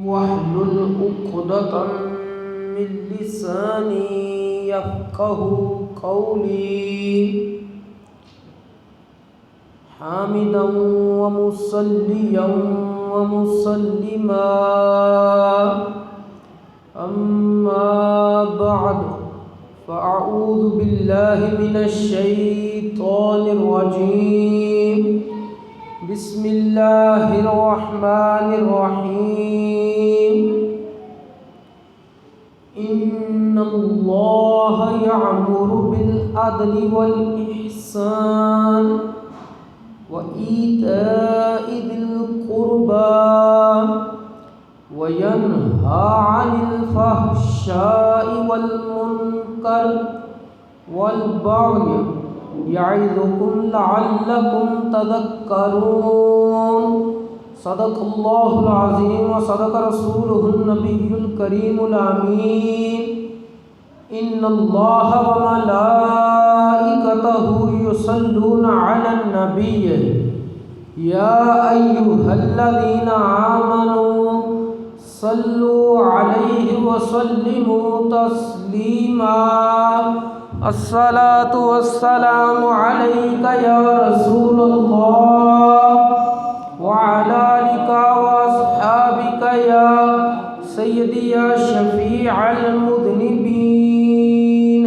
واحلل عقدة من لساني يفقهوا قولي حامدا ومصليا ومسلما أما بعد فأعوذ بالله من الشيطان الرجيم بسم الله الرحمن الرحيم إن الله يأمر بالعدل والإحسان وإيتاء ذي القربى وينهى عن الفحشاء والمنكر والبغي يعظكم لعلكم تذكرون صدق الله العظيم وصدق رسوله النبي الكريم الأمين إن الله وملائكته يصلون على النبي يا أيها الذين آمنوا صلوا عليه وسلموا تسليما الصلاة والسلام عليك يا رسول الله وعلى آلك وأصحابك يا سيدي يا شفيع المذنبين.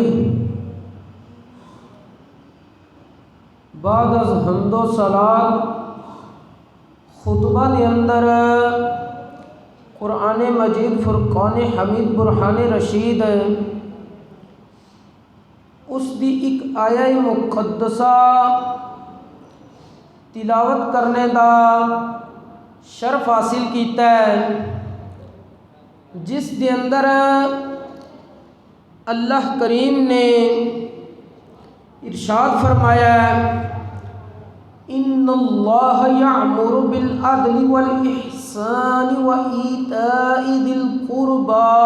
بعد از حمد و صلات خطبہ دے اندر قرآن مجید فرقان حمید برہان رشید اس دی ایک آیہ مقدسہ تلاوت کرنے دا شرف حاصل کیتا ہے جس دے اندر اللہ کریم نے ارشاد فرمایا ہے ان اللہ یأمر بالعدل والاحسان وایتاء ذی القربى،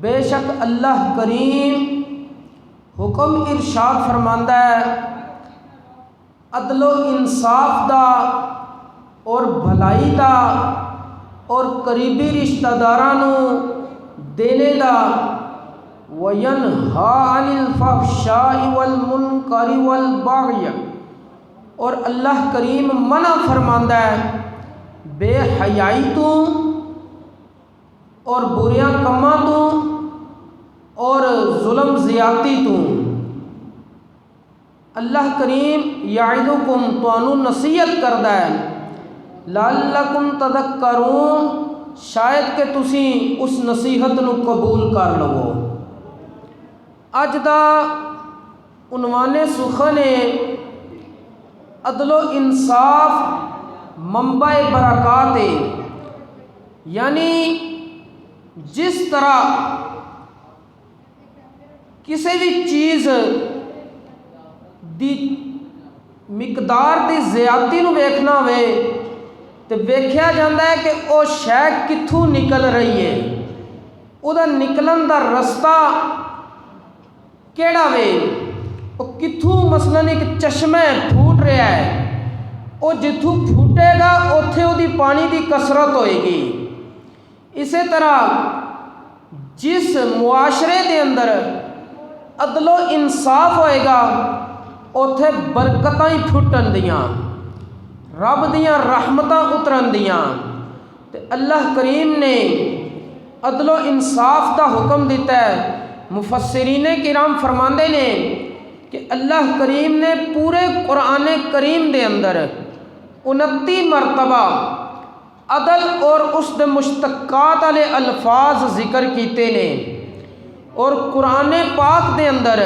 بے شک اللہ کریم حکم ارشاد فرماندا ہے عدل و انصاف دا اور بھلائی دا اور قریبی رشتہ داراں نوں دینے دا وینہا عن الفحشاء والمنکر والبغی، اور اللہ کریم منع فرماندا ہے بے حیائی تو اور بریاں کماں تو اور ظلم زیادتی تو. اللہ کریم یعظکم تانوں نصیحت کردا ہے لعلکم تذکرون، شاید کہ تسی اس نصیحت نو قبول کر لو. اج دا عنوان سخن ہے عدل و انصاف منبع برکات ہے، یعنی جس طرح کسی بھی چیز دی مقدار دی زیادتی نو ویکھنا ہوئے تو ویکھیا جاندہ ہے کہ او شے کتھوں نکل رہی ہے، او دا نکلن دا رستہ کیڑا وے، او کتھوں مثلاً ایک چشمہ پھوٹ رہا ہے، او جتھوں پھوٹے گا اوتھے او دی پانی دی کثرت ہوئے گی. اسی طرح جس معاشرے دے اندر عدل و انصاف ہوئے گا اوتھے برکتاں ہی پھٹن دیاں، رب دیاں رحمتاں اترن دیاں. تے اللہ کریم نے عدل و انصاف دا حکم دیتا ہے. مفسرین کرام فرماندے نے کہ اللہ کریم نے پورے قرآن کریم دے اندر 29 مرتبہ عدل اور اس دے مشتقات والے الفاظ ذکر کیتے نے، اور قرآن پاک دے اندر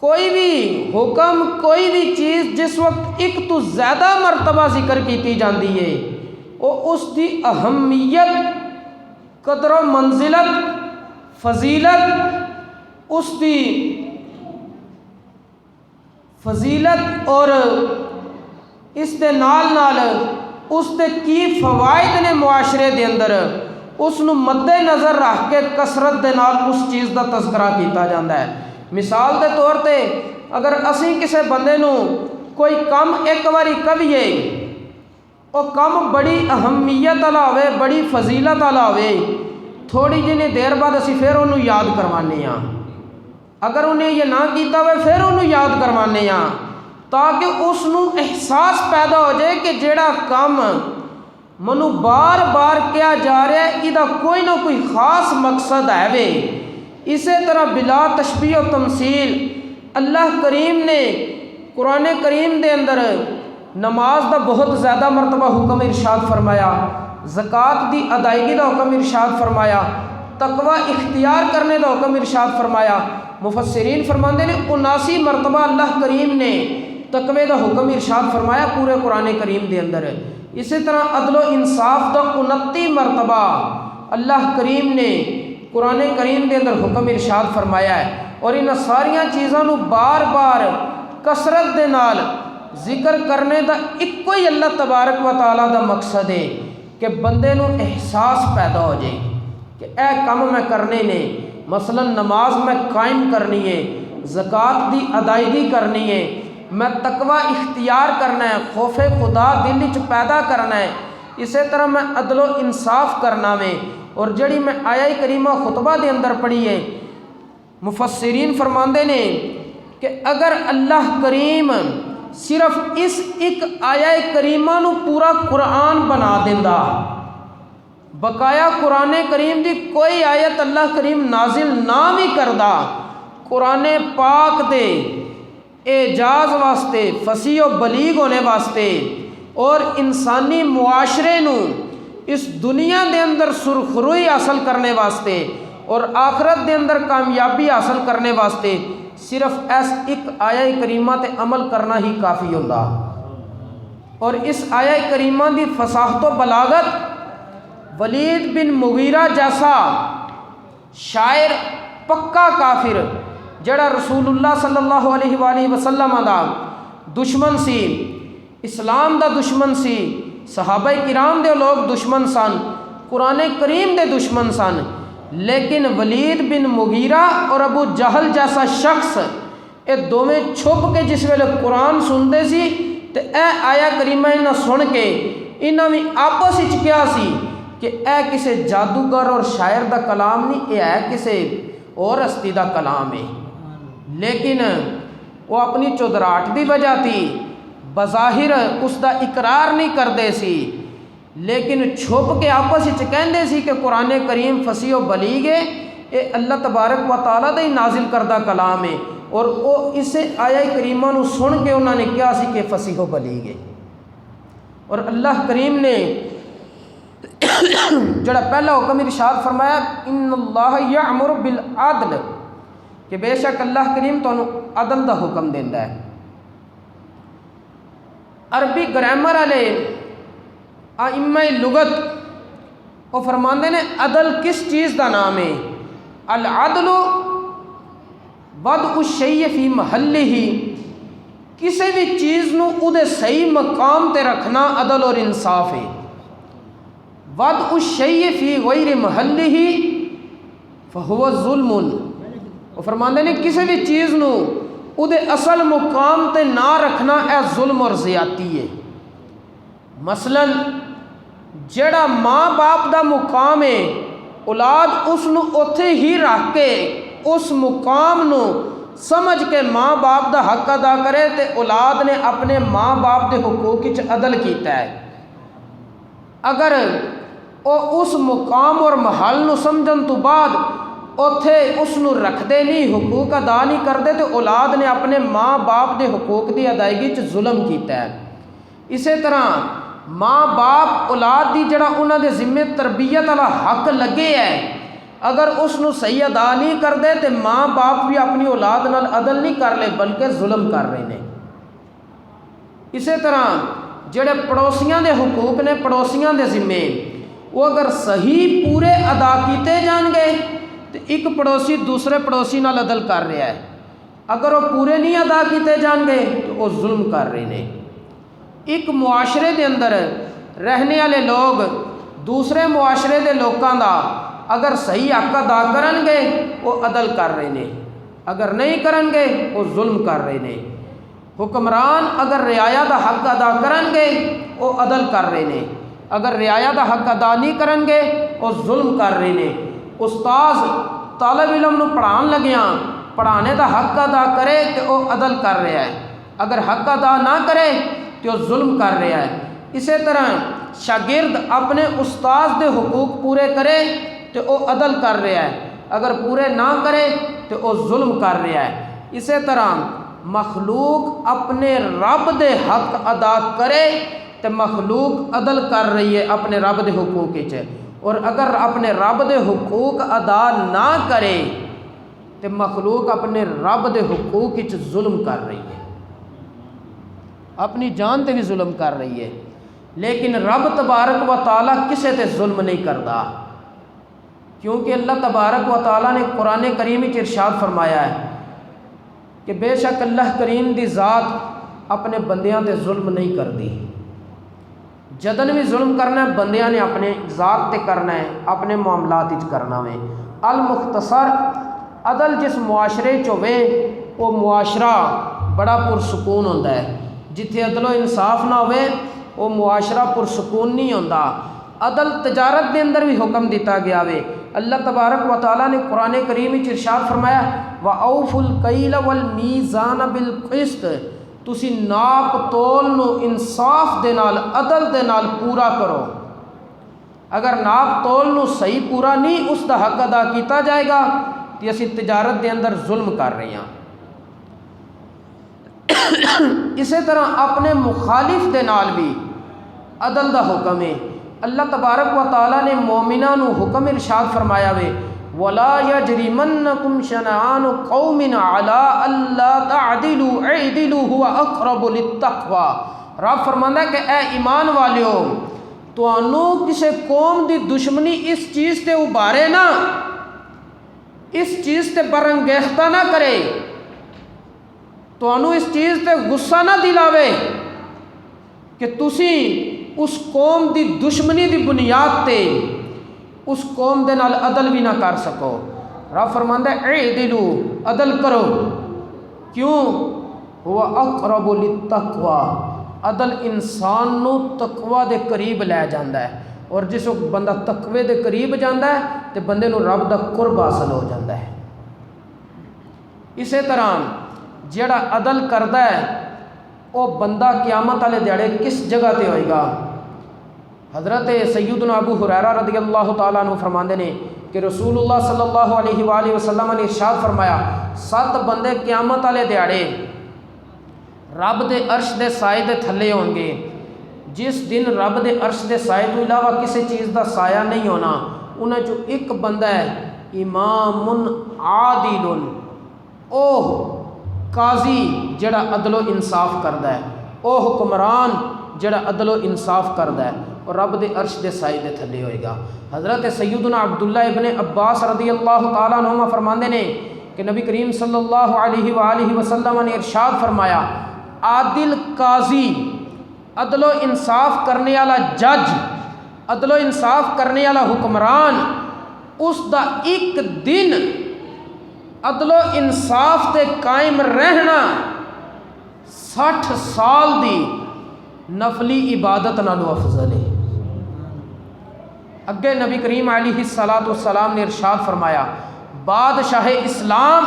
کوئی بھی حکم کوئی بھی چیز جس وقت ایک تو زیادہ مرتبہ ذکر کیتی جاندی ہے وہ اس دی اہمیت، قدر و منزلت، فضیلت، اس دی فضیلت اور اس دے نال نال اس دے کی فوائد نے معاشرے دے اندر اس نو مد نظر رکھ کے کثرت دے نال اس چیز دا تذکرہ کیتا جاندہ ہے. مثال دے طور تے اگر اسی کسے بندے نو کوئی کم ایک باری کہیے وہ کم بڑی اہمیت والا ہوئے، بڑی فضیلت والا ہوئے، تھوڑی جنہیں دیر بعد اسی پھر انہوں یاد کروانے ہاں، اگر انہیں یہ نہ کیتا ہوئے پھر انہوں یاد کروانے ہاں، تاکہ اس نو احساس پیدا ہو جائے کہ جیڑا کام منو بار بار کیا جا رہا ہے یہ کوئی نہ کوئی خاص مقصد ہے وے۔ اسی طرح بلا تشبیہ و تمثیل اللہ کریم نے قرآن کریم دے اندر نماز دا بہت زیادہ مرتبہ حکم ارشاد فرمایا، زکوٰۃ دی ادائیگی دا حکم ارشاد فرمایا، تقوی اختیار کرنے دا حکم ارشاد فرمایا۔ مفسرین فرماندے نے 79 مرتبہ اللہ کریم نے تقوی دا حکم ارشاد فرمایا پورے قرآن کریم دے اندر۔ اسی طرح عدل و انصاف دا 29 مرتبہ اللہ کریم نے قرآن کریم دے اندر حکم ارشاد فرمایا ہے، اور ان ساریاں چیزاں نو بار بار کثرت دے نال ذکر کرنے دا ایک ہی اللہ تبارک و تعالیٰ دا مقصد ہے کہ بندے نو احساس پیدا ہو جائے کہ اے کام میں کرنے نے، مثلا نماز میں قائم کرنی ہے، زکوٰۃ دی ادائیگی کرنی ہے، میں تقوی اختیار کرنا ہے، خوف خدا دل وچ پیدا کرنا ہے، اسی طرح میں عدل و انصاف کرنا میں۔ اور جڑی میں آیہ کریمہ خطبہ دے اندر پڑھی ہے، مفسرین فرماندے نے کہ اگر اللہ کریم صرف اس ایک آیہ کریمہ نو پورا قرآن بنا دیندا، بقایا قرآن کریم دی کوئی آیت اللہ کریم نازل نہ بھی کردا، قرآن پاک دے اعجاز واسطے، فصیح و بلیغ ہونے واسطے اور انسانی معاشرے نو اس دنیا دے اندر سرخروئی حاصل کرنے واسطے اور آخرت دے اندر کامیابی حاصل کرنے واسطے صرف ایس ایک آیہ کریمہ تے عمل کرنا ہی کافی ہوتا۔ اور اس آیہ کریمہ دی فصاحت و بلاغت ولید بن مغیرہ جیسا شاعر پکا کافر جڑا رسول اللہ صلی اللہ علیہ وآلہ وسلم دا دشمن سی، اسلام دا دشمن سی، صحابہ کرام دے لوگ دشمن سن، قرآن کریم دے دشمن سن، لیکن ولید بن مغیرہ اور ابو جہل جیسا شخص اے دوویں چھپ کے جس ویلے قرآن سنتے سی تے اے آیا کریمہ انہاں سن کے انہاں بھی آپس وچ کیا سی کہ اے کسے جادوگر اور شاعر دا کلام نہیں، اے ہے کسے اور ہستی دا کلام ہے۔ لیکن وہ اپنی چودراہٹ دی وجہ تھی بظاہر اس دا اقرار نہیں کردے سی، لیکن چھپ کے آپس وچ کہندے سی کہ قرآن کریم فصیح و بلیغ ہے، اے اللہ تبارک و تعالیٰ دا ہی نازل کردہ کلام ہے، اور وہ اسے آیہ کریمہ نو سن کے انہوں نے کیا سی کہ فصیح و بلیغ ہے۔ اور اللہ کریم نے جڑا پہلا حکم ارشاد فرمایا ان اللہ یأمر بالعدل، کہ بے شک اللہ کریم تو عدل دا حکم دیندا ہے۔ عربی گرامر والے ائمہ لغت وہ فرماندے نے عدل کس چیز دا نام ہے؟ العدل وضع الشیء فی محلہ، کسی بھی چیز نو او دے صحیح مقام تے رکھنا عدل اور انصاف ہے۔ وضع الشیء فی غیر محلہ فہو ظلم، وہ فرماندے نے کسی بھی چیز نو او دے اصل مقام تے نہ رکھنا اے ظلم اور زیادتی ہے۔ مثلا جڑا ماں باپ دا مقام ہے، اولاد اس نو اوتھے ہی رکھ کے اس مقام نو سمجھ کے ماں باپ دا حق ادا کرے تے اولاد نے اپنے ماں باپ دے حقوق وچ عدل کیتا ہے۔ اگر او اس مقام اور محل نو سمجھن تو بعد اوتھے اس نو رکھ دے نہیں، حقوق ادا نہیں کردے تو اولاد نے اپنے ماں باپ دے حقوق دی ادائیگی وچ ظلم کیتا ہے۔ اسی طرح ماں باپ اولاد دی جڑا انہاں دے ذمے تربیت والا حق لگے ہے، اگر اس نو صحیح ادا نہیں کردے تو ماں باپ بھی اپنی اولاد نال عدل نہیں کر لے بلکہ ظلم کر رہے ہیں۔ اسی طرح جڑے پڑوسیاں دے حقوق نے، پڑوسیاں دے ذمے، وہ اگر صحیح پورے ادا کیتے جان گے تو ایک پڑوسی دوسرے پڑوسی نال عدل کر رہا ہے، اگر وہ پورے نہیں ادا کیتے جان گے تو وہ ظلم کر رہے ہیں۔ ایک معاشرے دے اندر رہنے والے لوگ دوسرے معاشرے دے لوکاں دا اگر صحیح حق ادا کرن گے وہ عدل کر رہے ہیں، اگر نہیں کرن گے وہ ظلم کر رہے ہیں۔ حکمران اگر رعایا دا حق ادا کرن گے وہ عدل کر رہے نے، اگر رعایا دا حق ادا نہیں کرن گے وہ ظلم کر رہے نے۔ استاذ طالب علم نو پڑھان لگیاں پڑھانے دا حق ادا کرے تو وہ عدل کر رہا ہے، اگر حق ادا نہ کرے تو وہ ظلم کر رہا ہے۔ اسی طرح شاگرد اپنے استاذ دے حقوق پورے کرے تو وہ عدل کر رہا ہے، اگر پورے نہ کرے تو وہ ظلم کر رہا ہے۔ اسی طرح مخلوق اپنے رب دے حق ادا کرے تو مخلوق عدل کر رہی ہے اپنے رب دے حقوق وچ، اور اگر اپنے رب دے حقوق ادا نہ کرے تو مخلوق اپنے رب دے حقوق وچ ظلم کر رہی ہے، اپنی جان تے بھی ظلم کر رہی ہے۔ لیکن رب تبارک و تعالی کسے تے ظلم نہیں کرتا، کیونکہ اللہ تبارک و تعالی نے قرآن کریم وچ ارشاد فرمایا ہے کہ بے شک اللہ کریم دی ذات اپنے بندیاں تے ظلم نہیں کرتی۔ جدن بھی ظلم کرنا ہے بندیاں نے اپنے ذات تے کرنا ہے، اپنے معاملات وچ کرنا ہے۔ المختصر عدل جس معاشرے چ ہوے وہ معاشرہ بڑا پرسکون ہوتا ہے، جتھے عدل و انصاف نہ ہوئے وہ معاشرہ پرسکون نہیں ہوتا۔ عدل تجارت دے اندر بھی حکم دیتا گیا وے، اللہ تبارک و تعالیٰ نے قرآن کریم وچ ارشاد فرمایا وَأَوْفُوا الْكَيْلَ وَالْمِيزَانَ بِالْقِسْطِ، تسی ناپ تول نو انصاف دے نال عدل دے نال پورا کرو۔ اگر ناپ تول نو صحیح پورا نہیں اس دا حق ادا کیتا جائے گا تو اسی تجارت دے اندر ظلم کر رہے ہیں۔ اسی طرح اپنے مخالف دے نال بھی عدل دا حکم ہے۔ اللہ تبارک و تعالیٰ نے مومناں نو حکم ارشاد فرمایا وے وَلَا يَجْرِمَنَّكُمْ شَنَآنُ قَوْمٍ عَلَىٰ أَلَّا تَعْدِلُوا اعْدِلُوا هُوَ أَقْرَبُ لِلتَّقْوَىٰ۔ رب فرماندا ہے کہ اے ایمان والیو تانوں کسے قوم دی دشمنی اس چیز تے ابھارے نہ، اس چیز تے برانگیختہ نہ کرے، تانوں اس چیز تے غصہ نہ دلاوے کہ تسی اس قوم دی دشمنی دی بنیاد تے اس قوم دے نال عدل بھی نہ کر سکو۔ رب فرماندا ہے اعدلوا، عدل کرو، کیوں؟ هو اقرب للتقوی، عدل انسان نو تقوی دے قریب لے جاندا ہے، اور جس وقت بندہ تقوی دے قریب جاندا ہے تے بندے نو رب دا قرب حاصل ہو جاندا ہے۔ اسی طرح جیڑا عدل کردا ہے وہ بندہ قیامت والے دیہڑے کس جگہ تے ہوئے گا؟ حضرت سیدنا ابو ہریرہ رضی اللہ تعالیٰ عنہ فرماندے نے کہ رسول اللہ صلی اللہ علیہ وآلہ وسلم نے ارشاد فرمایا 7 بندے قیامت والے دیہڑے رب دے عرش دے سائے دے تھلے ہون گے، جس دن رب دے عرش دے سائے تو علاوہ کسی چیز دا سایہ نہیں ہونا۔ انہاں جو ایک بندہ ہے امام عادل، اوہ قاضی جڑا عدل و انصاف کردا ہے، او حکمران جڑا عدل و انصاف کردا ہے، اور رب دے عرش دے سائے دے تھلے ہوئے گا۔ حضرت سیدنا عبداللہ ابن عباس رضی اللہ تعالیٰ عنہما فرماندے نے کہ نبی کریم صلی اللہ علیہ وآلہ وسلم نے ارشاد فرمایا عادل قاضی، عدل و انصاف کرنے والا جج، عدل و انصاف کرنے والا حکمران، اس دا ایک دن عدل و انصاف تے قائم رہنا 60 سال دی نفلی عبادت نالو افضل ہے۔ اگے نبی کریم علیہ السلام نے ارشاد فرمایا بادشاہ اسلام،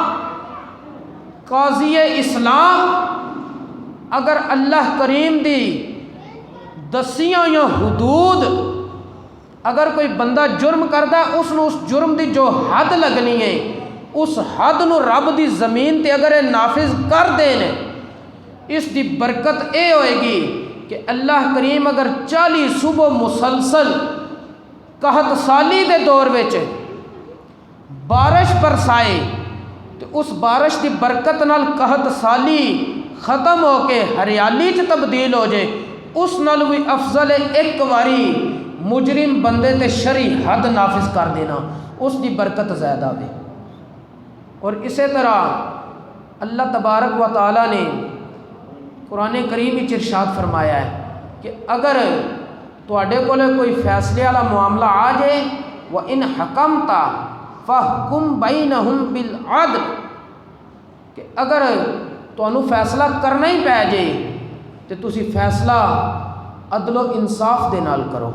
قاضی اسلام اگر اللہ کریم دی دسیاں یا حدود اگر کوئی بندہ جرم کردا اس نو اس جرم دی جو حد لگنی ہے اس حد نو رب دی زمین تے اگر نافذ کر دین، اس دی برکت اے ہوئے گی کہ اللہ کریم اگر 40 صبح مسلسل قحط سالی دے دور وچ بارش برسائے تو اس بارش دی برکت نال قحط سالی ختم ہو کے ہریالی چ تبدیل ہو جائے، اس نال بھی افضل ایک واری مجرم بندے تے شرعی حد نافذ کر دینا، اس دی برکت زیادہ ہوئے۔ اور اسی طرح اللہ تبارک و تعالیٰ نے قرآن کریم وچ ارشاد فرمایا ہے کہ اگر تواڈے کول کوئی فیصلے والا معاملہ آ جائے وَإِنْ حَكَمْتَ فَاحْكُمْ بَيْنَهُمْ بِالْعَدْلِ، کہ اگر ਤੁਹਾਨੂੰ ਫੈਸਲਾ ਕਰਨਾ ਹੀ ਪੈ ਜੇ ਤੇ ਤੁਸੀਂ ਫੈਸਲਾ ਅਦਲ ਇਨਸਾਫ ਦੇ ਨਾਲ ਕਰੋ।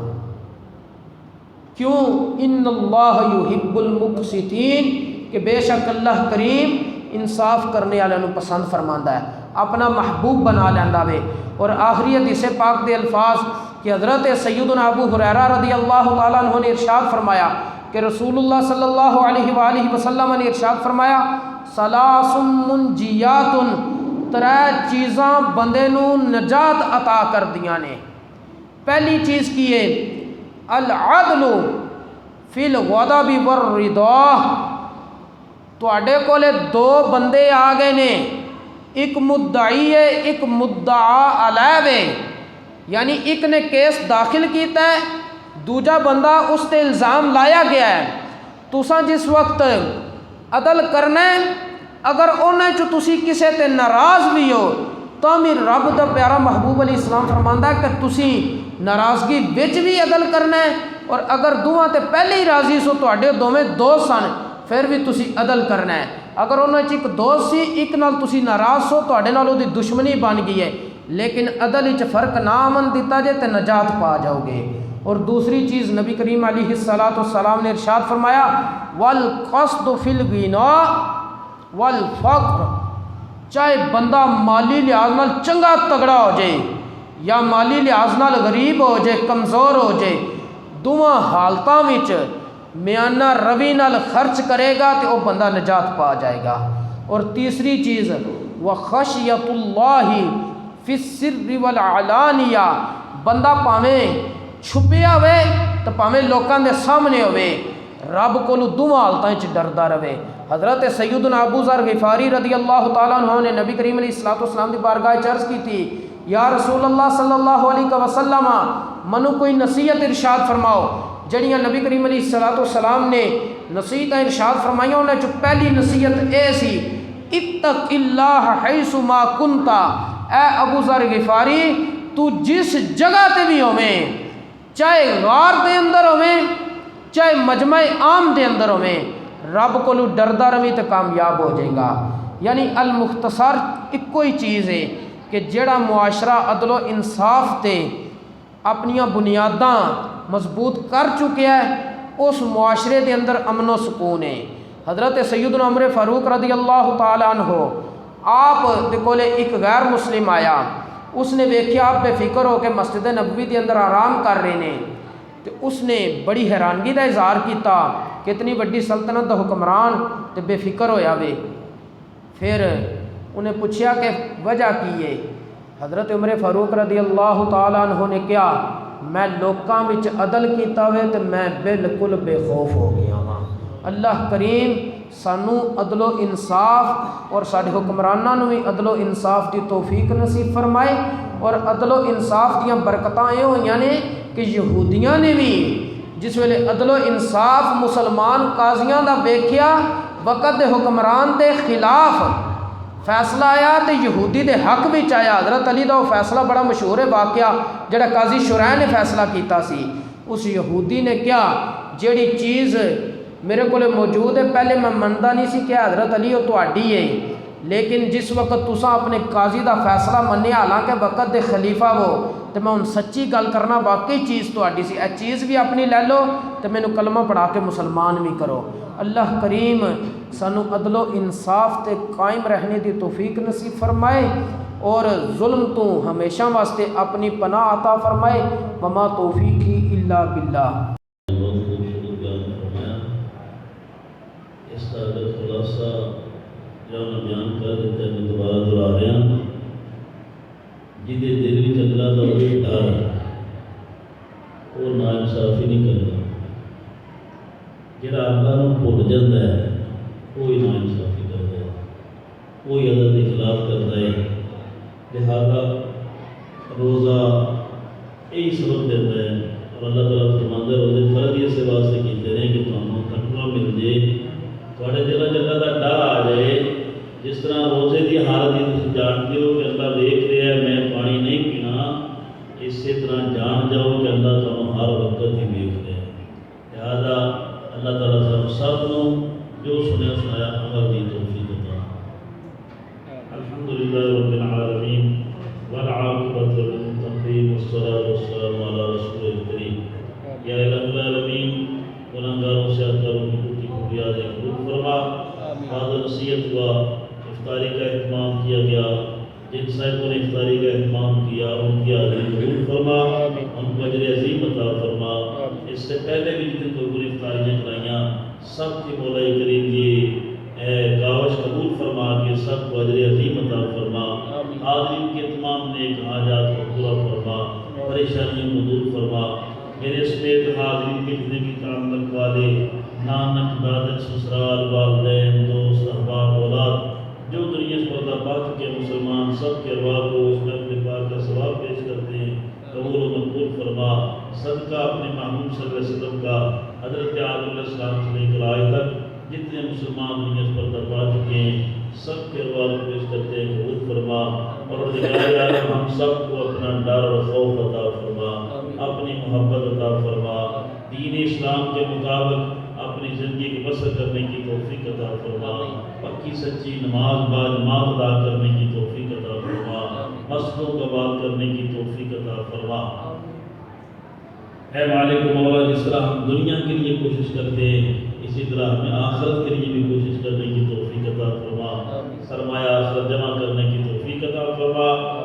کیوں؟ ان اللہ یحب المقسطین، کہ بے شک اللہ کریم انصاف کرنے والوں کو پسند فرماندا ہے، اپنا محبوب بنا لینا وے۔ اور آخری حدیث پاک دے الفاظ کہ حضرت سیدنا ابو ہریرہ رضی اللہ تعالیٰ عنہ نے ارشاد فرمایا کہ رسول اللہ صلی اللہ علیہ وآلہ وسلم نے ارشاد فرمایا ثلاث منجیات، ترے چیزاں بندے نو نجات عطا کر دیاں نے۔ پہلی چیز کی ہے العدل فی الغضب والرضا، تواڈے کولے دو بندے آ گئے نے، ایک مدعی ہے ایک مدعا علیہ ہے، یعنی ایک نے کیس داخل کیتا ہے، دوجا بندہ اس تے الزام لایا گیا ہے۔ تساں جس وقت عدل کرنا ہے، اگر انہیں چو تسی کسے تے ناراض بھی ہو تو بھی رب دا پیارا محبوب علیہ السلام فرماندا ہے کہ تسی ناراضگی وچ بھی عدل کرنا ہے، اور اگر دوواں تے پہلے ہی راضی سو تواڈے دوویں دوست سن پھر بھی تسی عدل کرنا ہے۔ اگر انہاں چ ایک دوست سی ایک نال تسی ناراض سو تواڈے نال اودی دشمنی بن گئی ہے، لیکن عدل وچ فرق نہ امن دیتا جے تے نجات پا جاؤ گے۔ اور دوسری چیز نبی کریم علیہ الصلوۃ والسلام نے ارشاد فرمایا والقصد فی الغنا والفقر، چاہے بندہ مالی لحاظ نال چنگا تگڑا ہو جائے یا مالی لحاظ نال غریب ہو جائے کمزور ہو جائے، دونوں حالتاں وچ میانہ روی نال خرچ کرے گا تو وہ بندہ نجات پا جائے گا۔ اور تیسری چیز وخشیت اللہ فی السر والعلانیہ، بندہ پاویں چھپیا ہوئے تو پاویں لوکاں دے سامنے ہوئے رب کولو دونوں حالتاں وچ ڈردا رہے۔ حضرت سیدنا ابو ذر غفاری رضی اللہ تعالیٰ عنہ نے نبی کریم علیہ الصلوۃ والسلام دی بارگاہ وچ عرض کی تھی یا رسول اللہ صلی اللہ علیہ وسلم منو کوئی نصیحت ارشاد فرماؤ۔ جڑیاں نبی کریم علیہ الصلوۃ والسلام نے نصیحت ارشاد فرمائیاں انہاں چ پہلی نصیحت اے سی اتق اللہ حیث ما کنت، اے ابو ذر غفاری تو جس جگہ تے بھی ہوویں، چاہے غار دے اندر ہوویں چاہے مجمع عام دے اندر ہوویں، رب کولو ڈردا رہی تو کامیاب ہو جائے گا۔ یعنی المختصر ایک کوئی چیز ہے کہ جڑا معاشرہ عدل و انصاف تے اپنیاں بنیاداں مضبوط کر چکے ہے اس معاشرے دے اندر امن و سکون ہے۔ حضرت سیدنا عمر فاروق رضی اللہ تعالیٰ عنہ آپ دے کولے ایک غیر مسلم آیا، اس نے ویکھیا آپ بے فکر ہو کے مسجد نبوی دے اندر آرام کر رہے نے، تو اس نے بڑی حیرانگی دا اظہار کیتا کہ اتنی بڑی سلطنت دا حکمران تے بے فکر ہویا وے۔ پھر انہیں پوچھیا کہ وجہ کی ہے؟ حضرت عمر فاروق رضی اللہ تعالیٰ عنہ نے کیا میں لوکاں وچ عدل کیتا ہوئے تے میں بالکل بے خوف ہو گیا ہاں۔ اللہ کریم سانو عدل و انصاف اور سارے حکمراناں نو بھی عدل و انصاف دی توفیق نصیب فرمائے، اور عدل و انصاف دیاں برکتاں یہ ہوئیاں نے کہ یہودیاں نے بھی جس ویلے عدل و انصاف مسلمان قاضیاں دا ویکھیا وقت دے حکمران دے خلاف فیصلہ آیا تو یہودی دے حق بھی آیا۔ حضرت علی دا وہ فیصلہ بڑا مشہور ہے واقعہ جڑا قاضی شرائع نے فیصلہ کیتا سی، اس یہودی نے کیا جیڑی چیز میرے کو موجود ہے پہلے میں منتا نہیں سی کہ حضرت علی وہ تہاڈی ہے، لیکن جس وقت تساں اپنے قاضی دا فیصلہ منیا حالانکہ وقت دے خلیفہ وہ تو میں ان سچی گل کرنا واقعی چیز تہاڈی سی، اے چیز بھی اپنی لے لو تو مینوں کلمہ پڑھا کے مسلمان بھی کرو۔ اللہ کریم سانو عدل و انصاف تے قائم رہنے دی توفیق نصیب فرمائے اور ظلم تو ہمیشہ واسطے اپنی پناہ عطا فرمائے۔ وما توفیقی الا باللہ۔ اس کا خلاصہ جو میں بیان کر دیتا ہے میں دوبارہ دہرا رہا ہوں، جہدے دل وچ اللہ دا کوئی ڈر وہ ناانصافی نہیں کرتا، جہاں اللہ نوں بھول جاتا ہے وہی ناانصافی کرتا ہے، وہی عدل کے خلاف کرتا ہے۔ لہذا روزہ یہی سبق دیتا ہے، اور اللہ تعالیٰ فرماندا ہے روزے فرض اس واسطے کیتے ہیں کہ تمہیں تقویٰ مل جائے، تھوڑے دلوں چ اللہ کا ڈر آ جائے۔ جس طرح روزے کی حالت ہی تم جانتے ہو کہ اللہ دیکھ رہا ہے میں پانی نہیں پینا، اسی طرح جان جاؤ کہ اللہ تمہیں ہر وقت ہی دیکھ رہا ہے۔ لہٰذا اللہ تعالیٰ سب سب جو سنیا سنایا عمل دی توفیق عطا۔ الحمدللہ نصیحت ہوا، افطاری کا اہتمام کیا گیا، جن صاحبوں نے افطاری کا اہتمام کیا ان کی حاضری قبول فرما، ان کو اجر عظیم عطا فرما۔ اس سے پہلے بھی جن لوگوں نے افطاریاں کرائیاں سب کی مولا کریم یہ کاوش قبول فرما کے سب کو اجر عظیم عطا فرما، حاضرین کے تمام نیک حاجات کو پورا فرما، پریشانیوں کو دور فرما۔ میرے سمیت حاضرین کے جتنے بھی تعلق والے نانک دادک سسرال والدین دوست احباب اولاد جو دنیا سے پردہ پا چکے مسلمان سب کے ارواح کو اس میں اپنے پاک کا ثواب پیش کرتے ہیں، قبول و مقبول فرما۔ صدقہ اپنے محمود صلی اللہ علیہ وسلم کا حضرت آدم علیہ السلام سے لے کر آج تک جتنے مسلمان دنیا سے پردہ پا چکے ہیں سب کے ارواح کو پیش کرتے ہیں، قبول فرما۔ اور دکھایا ہم سب کو اپنا ڈر اور خوف عطا فرما، اپنی محبت عطا فرما، دین اسلام کے مطابق اپنی زندگی کو بسر کرنے کی توفیق عطا فرما، پکی سچی نماز باجماعت ادا کرنے کی توفیق عطا فرما، مسجدوں کا بات کرنے کی توفیق عطا فرما۔ اے مالک مولا جس طرح ہم دنیا کے لیے کوشش کرتے ہیں اسی طرح ہمیں آخرت کے لیے بھی کوشش کرنے کی توفیق عطا فرما، سرمایہ آخرت جمع کرنے کی توفیق عطا فرما۔